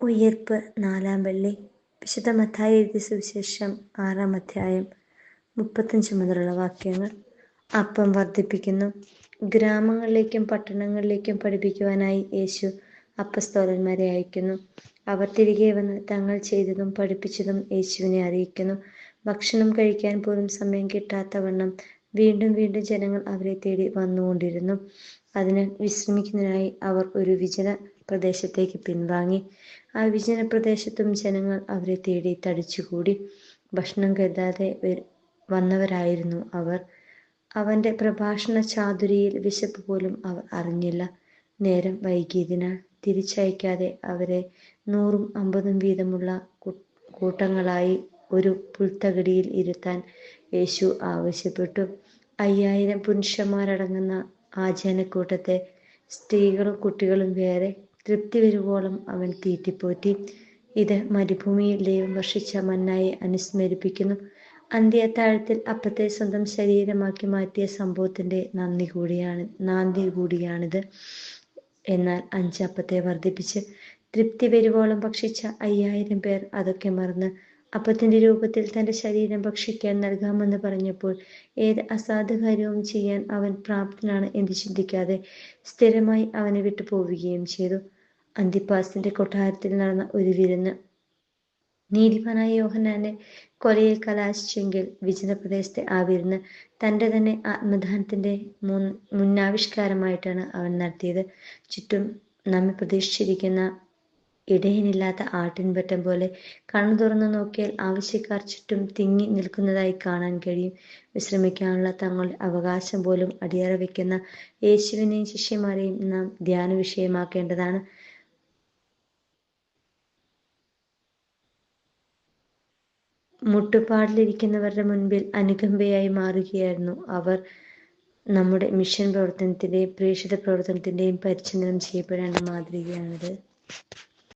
ഉയിർപ്പ് 4-ാം വെള്ളി. വിശുദ്ധ മത്തായി എഴുതിയ സുവിശേഷം 6-ാം അധ്യായം 35 മുതലുള്ള വാക്യങ്ങൾ. അപ്പം വർദ്ധിപ്പിക്കുന്നു. ഗ്രാമങ്ങളിലേക്കും പട്ടണങ്ങളിലേക്കും പഠിപ്പിക്കുവാനായി യേശു അപ്പസ്തോലന്മാരെ അയക്കുന്നു. അവർ തിരികെ വന്ന് തങ്ങൾ ചെയ്തതും പഠിപ്പിച്ചതും യേശുവിനെ അറിയിക്കുന്നു. ഭക്ഷണം കഴിക്കാൻ പോലും സമയം കിട്ടാത്തവണ്ണം വീണ്ടും വീണ്ടും ജനങ്ങൾ അവരെ തേടി വന്നുകൊണ്ടിരുന്നു. അതിനാൽ വിശ്രമിക്കുന്നതിനായി അവർ ഒരു വിജന പ്രദേശത്തേക്ക് പിൻവാങ്ങി. ആ വിജന പ്രദേശത്തും ജനങ്ങൾ അവരെ തേടി തടിച്ചുകൂടി. ഭക്ഷണം കരുതാതെ വന്നവരായിരുന്നു അവർ. അവന്റെ പ്രഭാഷണ ചാതുരിയിൽ വിശപ്പ് പോലും അവർ അറിഞ്ഞില്ല. നേരം വൈകിയതിനാൽ തിരിച്ചയക്കാതെ അവരെ 100ഉം 50ഉം വീതമുള്ള കൂട്ടങ്ങളായി ഒരു പുൽത്തകിടിയിൽ ഇരുത്താൻ യേശു ആവശ്യപ്പെട്ടു. 5000 പുരുഷന്മാരടങ്ങുന്ന ആ ജനക്കൂട്ടത്തെ, സ്ത്രീകളും കുട്ടികളും വേറെ, തൃപ്തി വരുവോളം അവൻ തീറ്റിപ്പോറ്റി. ഇത് മരുഭൂമിയിൽ ദൈവം വർഷിച്ച മന്നായെ അനുസ്മരിപ്പിക്കുന്നു. അന്ത്യത്താഴത്തിൽ അപ്പത്തെ സ്വന്തം ശരീരമാക്കി മാറ്റിയ സംഭവത്തിന്റെ നാന്ദി കൂടിയാണിത്. എന്നാൽ 5 അപ്പത്തെ വർദ്ധിപ്പിച്ച് തൃപ്തി വരുവോളം ഭക്ഷിച്ച 5000 പേർ അതൊക്കെ മറന്ന് അപ്പത്തിന്റെ രൂപത്തിൽ തന്റെ ശരീരം ഭക്ഷിക്കാൻ നൽകാമെന്ന് പറഞ്ഞപ്പോൾ ഏത് അസാധുകാര്യവും ചെയ്യാൻ അവൻ പ്രാപ്തനാണ് എന്ന് ചിന്തിക്കാതെ സ്ഥിരമായി അവനെ വിട്ടു പോവുകയും ചെയ്തു. അന്തിപ്പാസിന്റെ കൊട്ടാരത്തിൽ നടന്ന ഒരു വിരുന്ന് നീതിമാനായ യോഹന്നാന്റെ കൊലയിൽ കലാശിച്ചെങ്കിൽ വിജനപ്രദേശത്തെ ആ വിരുന്ന് തന്റെ തന്നെ ആത്മദാനത്തിന്റെ മുന്നാവിഷ്കാരമായിട്ടാണ് അവൻ നടത്തിയത്. ചുറ്റും നമ്മെ പ്രതീക്ഷിച്ചിരിക്കുന്ന ഇടയനില്ലാത്ത ആട്ടിൻപറ്റം പോലെ കണ്ണു തുറന്നു നോക്കിയാൽ ആവശ്യക്കാർ ചുറ്റും തിങ്ങി നിൽക്കുന്നതായി കാണാൻ കഴിയും. വിശ്രമിക്കാനുള്ള തങ്ങളുടെ അവകാശം പോലും അടിയറ വയ്ക്കുന്ന യേശുവിനെയും ശിഷ്യന്മാരെയും നാം ധ്യാന വിഷയമാക്കേണ്ടതാണ്. മുട്ടുപാടിലിരിക്കുന്നവരുടെ മുൻപിൽ അനുകമ്പയായി മാറുകയായിരുന്നു അവർ. നമ്മുടെ മിഷൻ പ്രവർത്തനത്തിന്റെയും പ്രേക്ഷിത പ്രവർത്തനത്തിന്റെയും പരിച്ഛേദനം ചെയ്യപ്പെടേണ്ട മാതൃകയാണിത്.